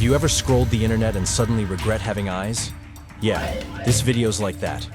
you ever scrolled the internet and suddenly regret having eyes? Yeah, this video's like that.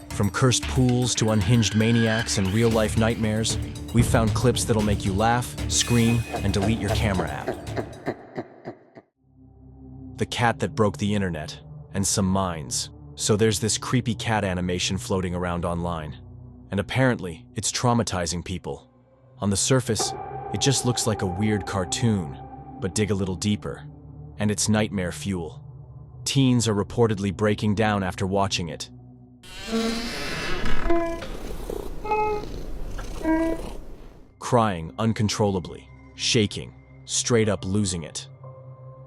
From cursed pools to unhinged maniacs and real-life nightmares, we've found clips that'll make you laugh, scream, and delete your camera app. The cat that broke the internet, and some minds. So there's this creepy cat animation floating around online. And apparently, it's traumatizing people. On the surface, it just looks like a weird cartoon, but dig a little deeper, and it's nightmare fuel. Teens are reportedly breaking down after watching it. Crying uncontrollably, shaking, straight up losing it.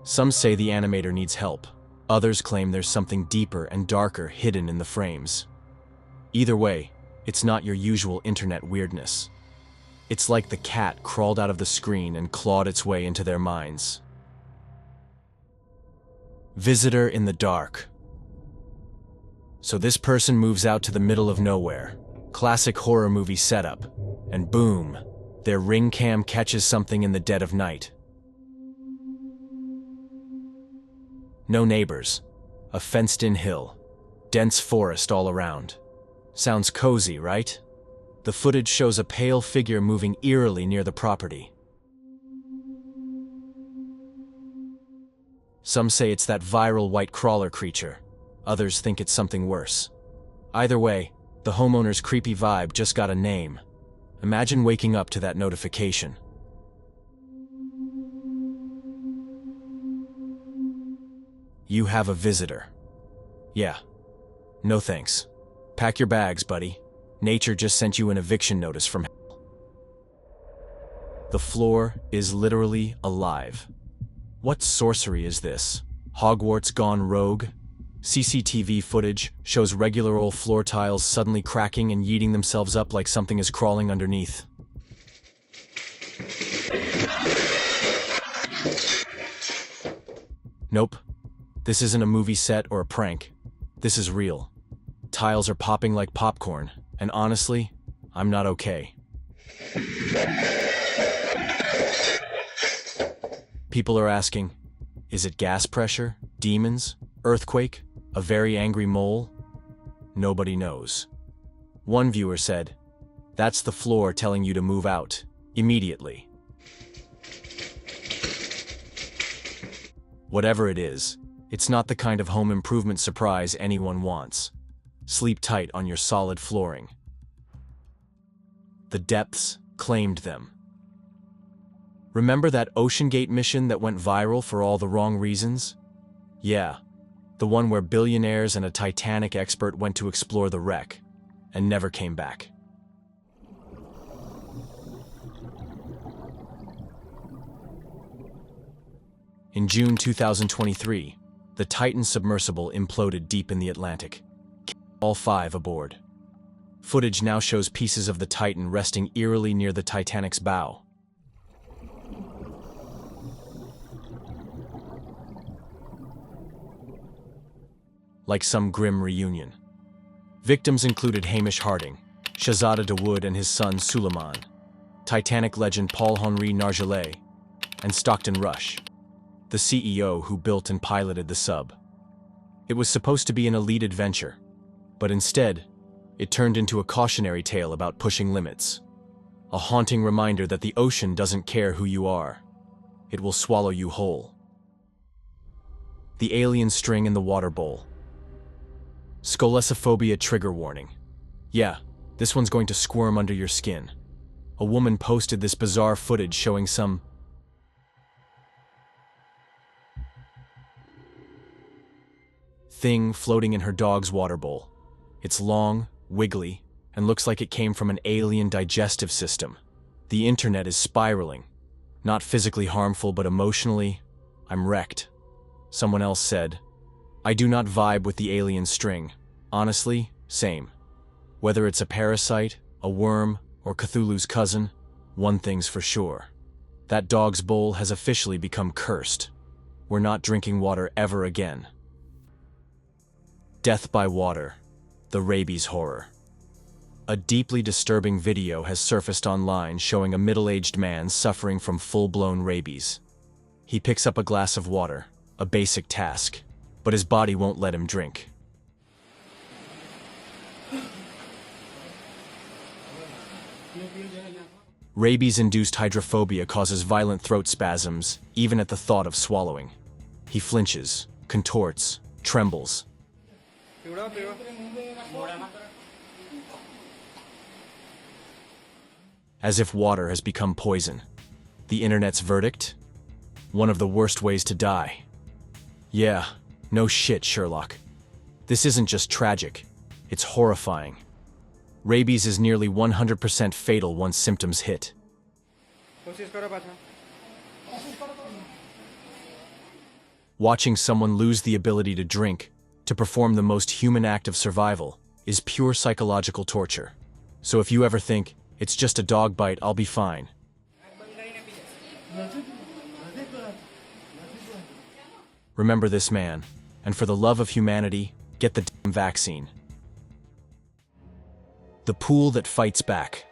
Some say the animator needs help. Others claim there's something deeper and darker hidden in the frames. Either way, it's not your usual internet weirdness. It's like the cat crawled out of the screen and clawed its way into their minds. Visitor in the dark. So this person moves out to the middle of nowhere, classic horror movie setup, and boom, their ring cam catches something in the dead of night. No neighbors, a fenced-in hill, dense forest all around. Sounds cozy, right? The footage shows a pale figure moving eerily near the property. Some say it's that viral white crawler creature. Others think it's something worse. Either way, the homeowner's creepy vibe just got a name. Imagine waking up to that notification. You have a visitor. Yeah. No thanks. Pack your bags, buddy. Nature just sent you an eviction notice from hell. The floor is literally alive. What sorcery is this? Hogwarts gone rogue? CCTV footage shows regular old floor tiles suddenly cracking and yeeting themselves up like something is crawling underneath. Nope. This isn't a movie set or a prank. This is real. Tiles are popping like popcorn, and honestly, I'm not okay. People are asking, is it gas pressure, demons, earthquake, a very angry mole? Nobody knows. One viewer said, "That's the floor telling you to move out, immediately." Whatever it is, it's not the kind of home improvement surprise anyone wants. Sleep tight on your solid flooring. The depths claimed them. Remember that OceanGate mission that went viral for all the wrong reasons? Yeah, the one where billionaires and a Titanic expert went to explore the wreck and never came back. In June 2023, the Titan submersible imploded deep in the Atlantic. All 5 aboard. Footage now shows pieces of the Titan resting eerily near the Titanic's bow. Like some grim reunion. Victims included Hamish Harding, Shahzada Dawood and his son Suleiman, Titanic legend Paul-Henri Nargeolet, and Stockton Rush, the CEO who built and piloted the sub. It was supposed to be an elite adventure, but instead, it turned into a cautionary tale about pushing limits. A haunting reminder that the ocean doesn't care who you are. It will swallow you whole. The alien string in the water bowl. Scolesophobia trigger warning. Yeah, this one's going to squirm under your skin. A woman posted this bizarre footage showing some thing floating in her dog's water bowl. It's long, wiggly, and looks like it came from an alien digestive system. The internet is spiraling. Not physically harmful, but emotionally, I'm wrecked. Someone else said, "I do not vibe with the alien string. Honestly, same. Whether it's a parasite, a worm, or Cthulhu's cousin, one thing's for sure. That dog's bowl has officially become cursed. We're not drinking water ever again." Death by water. The rabies horror. A deeply disturbing video has surfaced online showing a middle-aged man suffering from full-blown rabies. He picks up a glass of water, a basic task, but his body won't let him drink. Rabies-induced hydrophobia causes violent throat spasms, even at the thought of swallowing. He flinches, contorts, trembles. As if water has become poison. The internet's verdict? One of the worst ways to die. Yeah, no shit, Sherlock. This isn't just tragic, it's horrifying. Rabies is nearly 100% fatal once symptoms hit. Watching someone lose the ability to drink, to perform the most human act of survival, is pure psychological torture. So if you ever think, it's just a dog bite, I'll be fine. Remember this man, and for the love of humanity, get the damn vaccine. The pool that fights back.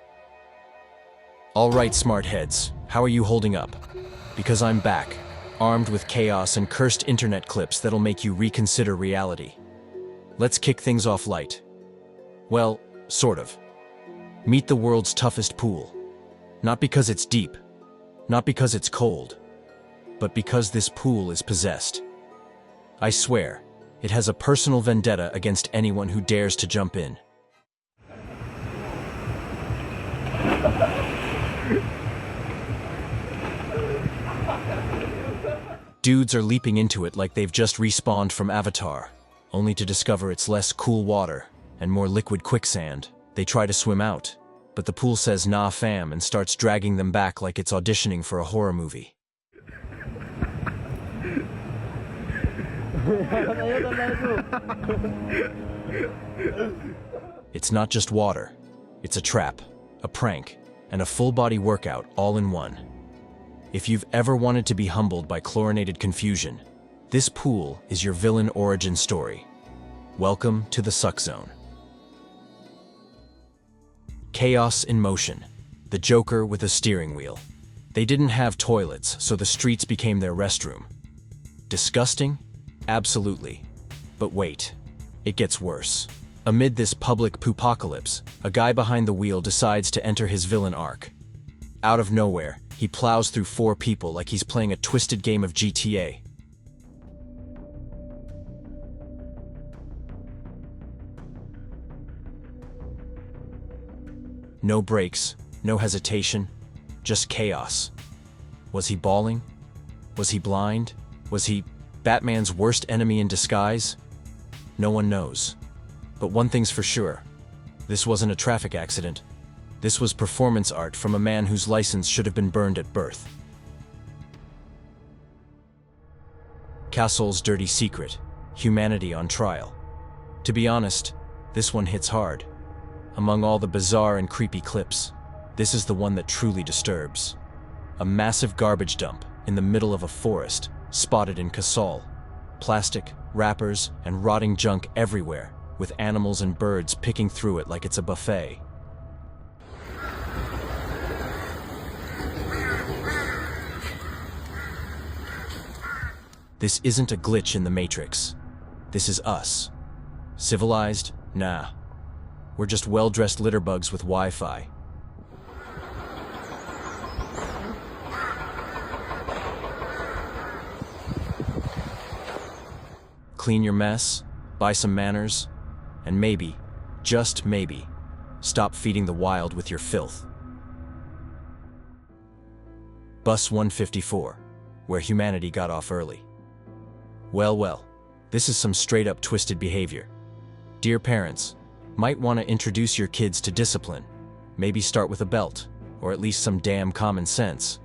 All right, smart heads, how are you holding up? Because I'm back, armed with chaos and cursed internet clips that'll make you reconsider reality. Let's kick things off light. Well, sort of. Meet the world's toughest pool. Not because it's deep, not because it's cold, but because this pool is possessed. I swear, it has a personal vendetta against anyone who dares to jump in. Dudes are leaping into it like they've just respawned from Avatar, only to discover it's less cool water and more liquid quicksand. They try to swim out, but the pool says nah fam and starts dragging them back like it's auditioning for a horror movie. It's not just water, it's a trap, a prank, and a full-body workout all in one. If you've ever wanted to be humbled by chlorinated confusion, this pool is your villain origin story. Welcome to the Suck Zone. Chaos in motion, the Joker with a steering wheel. They didn't have toilets, so the streets became their restroom. Disgusting? Absolutely. But wait, it gets worse. Amid this public poopocalypse, a guy behind the wheel decides to enter his villain arc. Out of nowhere, he plows through 4 people like he's playing a twisted game of GTA. No brakes, no hesitation, just chaos. Was he bawling? Was he blind? Was he Batman's worst enemy in disguise? No one knows. But one thing's for sure. This wasn't a traffic accident. This was performance art from a man whose license should have been burned at birth. Castle's dirty secret, humanity on trial. To be honest, this one hits hard. Among all the bizarre and creepy clips, this is the one that truly disturbs. A massive garbage dump in the middle of a forest, spotted in Casal. Plastic, wrappers, and rotting junk everywhere, with animals and birds picking through it like it's a buffet. This isn't a glitch in the Matrix. This is us. Civilized? Nah. We're just well-dressed litterbugs with Wi-Fi. Clean your mess, buy some manners, and maybe, just maybe, stop feeding the wild with your filth. Bus 154, where humanity got off early. Well, this is some straight-up twisted behavior. Dear parents, might want to introduce your kids to discipline. Maybe start with a belt, or at least some damn common sense.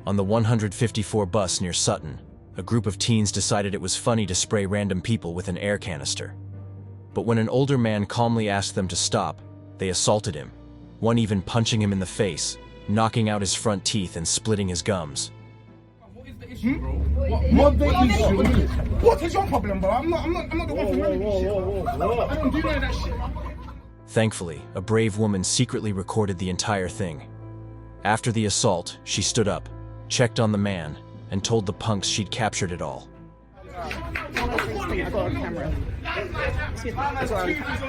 On the 154 bus near Sutton, a group of teens decided it was funny to spray random people with an air canister. But when an older man calmly asked them to stop, they assaulted him, one even punching him in the face, knocking out his front teeth and splitting his gums. What is your problem, bro? I'm not the one for running this shit, bro. I don't do none of that shit. Thankfully, a brave woman secretly recorded the entire thing. After the assault, she stood up, checked on the man, and told the punks she'd captured it all. I got on camera.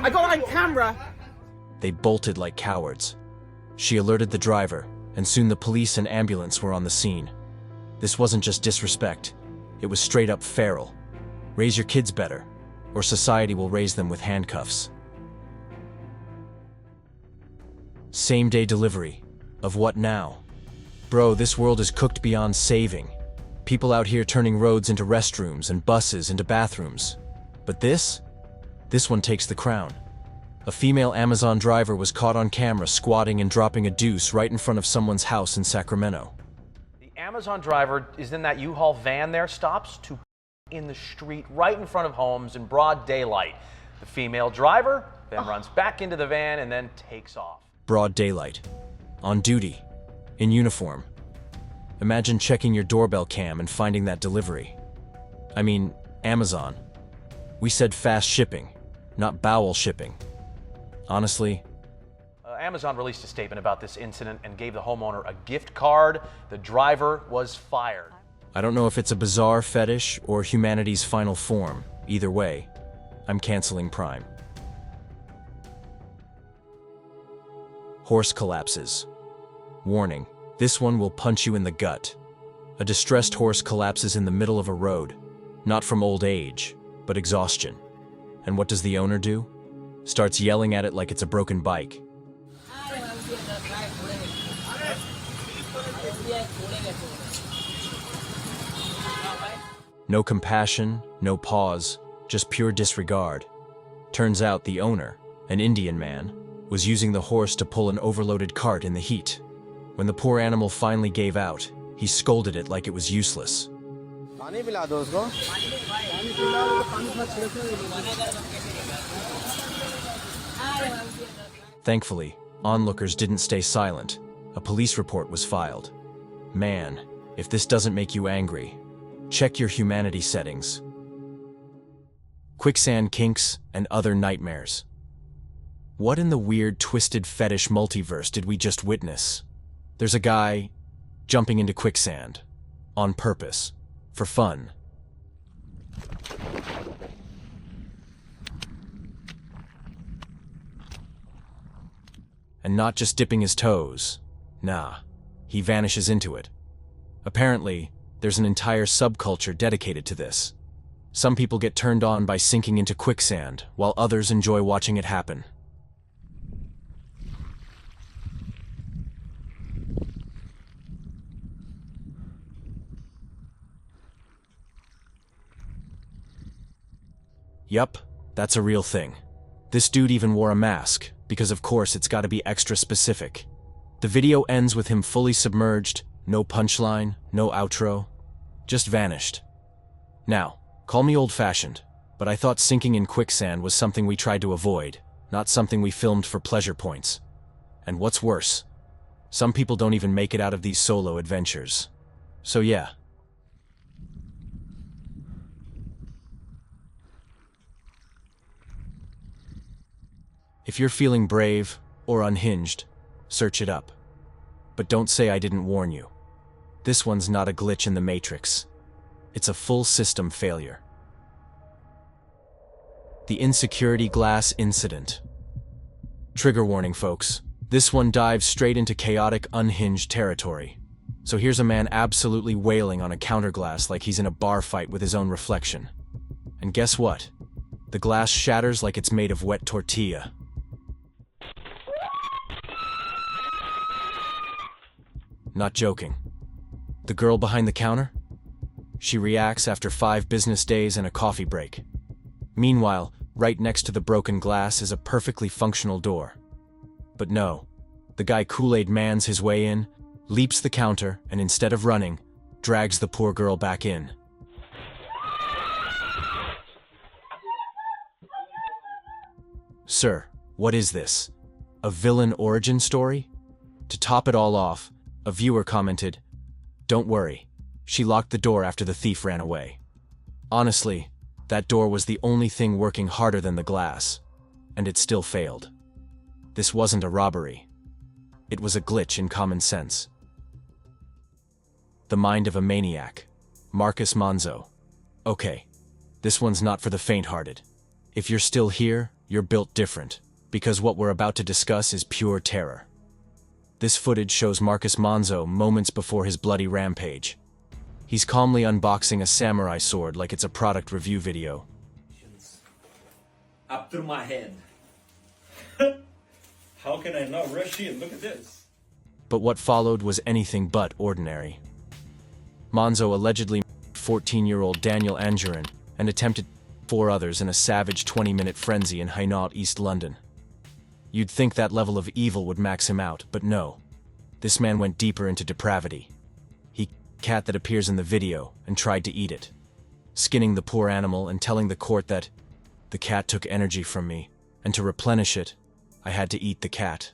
I got on camera! They bolted like cowards. She alerted the driver, and soon the police and ambulance were on the scene. This wasn't just disrespect, it was straight up feral. Raise your kids better, or society will raise them with handcuffs. Same-day delivery. Of what now? Bro, this world is cooked beyond saving. People out here turning roads into restrooms and buses into bathrooms. But this one takes the crown. A female Amazon driver was caught on camera squatting and dropping a deuce right in front of someone's house in Sacramento. The Amazon driver is in that U-Haul van there, stops to in the street right in front of homes in broad daylight. The female driver then runs back into the van and then takes off. Broad daylight. On duty. In uniform. Imagine checking your doorbell cam and finding that delivery. I mean, Amazon. We said fast shipping, not bowel shipping. Honestly, Amazon released a statement about this incident and gave the homeowner a gift card. The driver was fired. I don't know if it's a bizarre fetish or humanity's final form. Either way, I'm canceling Prime. Horse collapses. Warning, this one will punch you in the gut. A distressed horse collapses in the middle of a road, not from old age, but exhaustion. And what does the owner do? Starts yelling at it like it's a broken bike. No compassion, no pause, just pure disregard. Turns out the owner, an Indian man, was using the horse to pull an overloaded cart in the heat. When the poor animal finally gave out, he scolded it like it was useless. Thankfully, onlookers didn't stay silent. A police report was filed. Man, if this doesn't make you angry, check your humanity settings. Quicksand kinks and other nightmares. What in the weird, twisted fetish multiverse did we just witness? There's a guy jumping into quicksand. On purpose. For fun. And not just dipping his toes. Nah, he vanishes into it. Apparently, there's an entire subculture dedicated to this. Some people get turned on by sinking into quicksand, while others enjoy watching it happen. Yup, that's a real thing. This dude even wore a mask, because of course it's gotta be extra specific. The video ends with him fully submerged, no punchline, no outro, just vanished. Now, call me old-fashioned, but I thought sinking in quicksand was something we tried to avoid, not something we filmed for pleasure points. And what's worse, some people don't even make it out of these solo adventures. So yeah. If you're feeling brave or unhinged, search it up. But don't say I didn't warn you. This one's not a glitch in the Matrix. It's a full system failure. The insecurity glass incident. Trigger warning, folks. This one dives straight into chaotic, unhinged territory. So here's a man absolutely wailing on a counterglass like he's in a bar fight with his own reflection. And guess what? The glass shatters like it's made of wet tortilla. Not joking. The girl behind the counter? She reacts after 5 business days and a coffee break. Meanwhile, right next to the broken glass is a perfectly functional door. But no, the guy Kool-Aid mans his way in, leaps the counter, and instead of running, drags the poor girl back in. Sir, what is this? A villain origin story? To top it all off, a viewer commented, "Don't worry, she locked the door after the thief ran away." Honestly, that door was the only thing working harder than the glass, and it still failed. This wasn't a robbery. It was a glitch in common sense. The mind of a maniac. Marcus Manzo. Okay, This one's not for the faint-hearted. If you're still here, you're built different, because what we're about to discuss is pure terror. This footage shows Marcus Monzo moments before his bloody rampage. He's calmly unboxing a samurai sword like it's a product review video. Up through my head. How can I not rush in? Look at this. But what followed was anything but ordinary. Monzo allegedly 14-year-old Daniel Angerin and attempted 4 others in a savage 20-minute frenzy in Hainaut, East London. You'd think that level of evil would max him out, but no. This man went deeper into depravity. He killed the cat that appears in the video and tried to eat it, skinning the poor animal and telling the court that the cat took energy from me, and to replenish it, I had to eat the cat.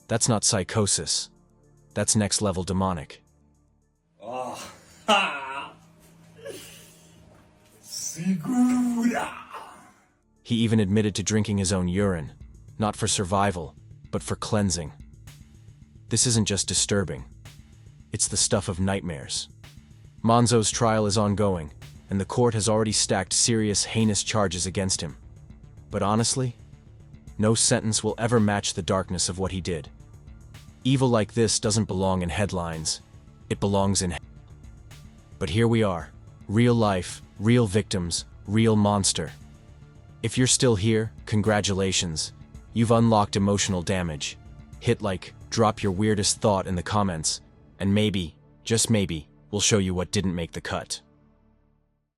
That's not psychosis. That's next-level demonic. Oh, ha! Segura! He even admitted to drinking his own urine, not for survival, but for cleansing. This isn't just disturbing. It's the stuff of nightmares. Monzo's trial is ongoing, and the court has already stacked serious, heinous charges against him. But honestly, no sentence will ever match the darkness of what he did. Evil like this doesn't belong in headlines. It belongs in hell. But here we are. Real life, real victims, real monster. If you're still here, congratulations. You've unlocked emotional damage. Hit like, drop your weirdest thought in the comments, and maybe, just maybe, we'll show you what didn't make the cut.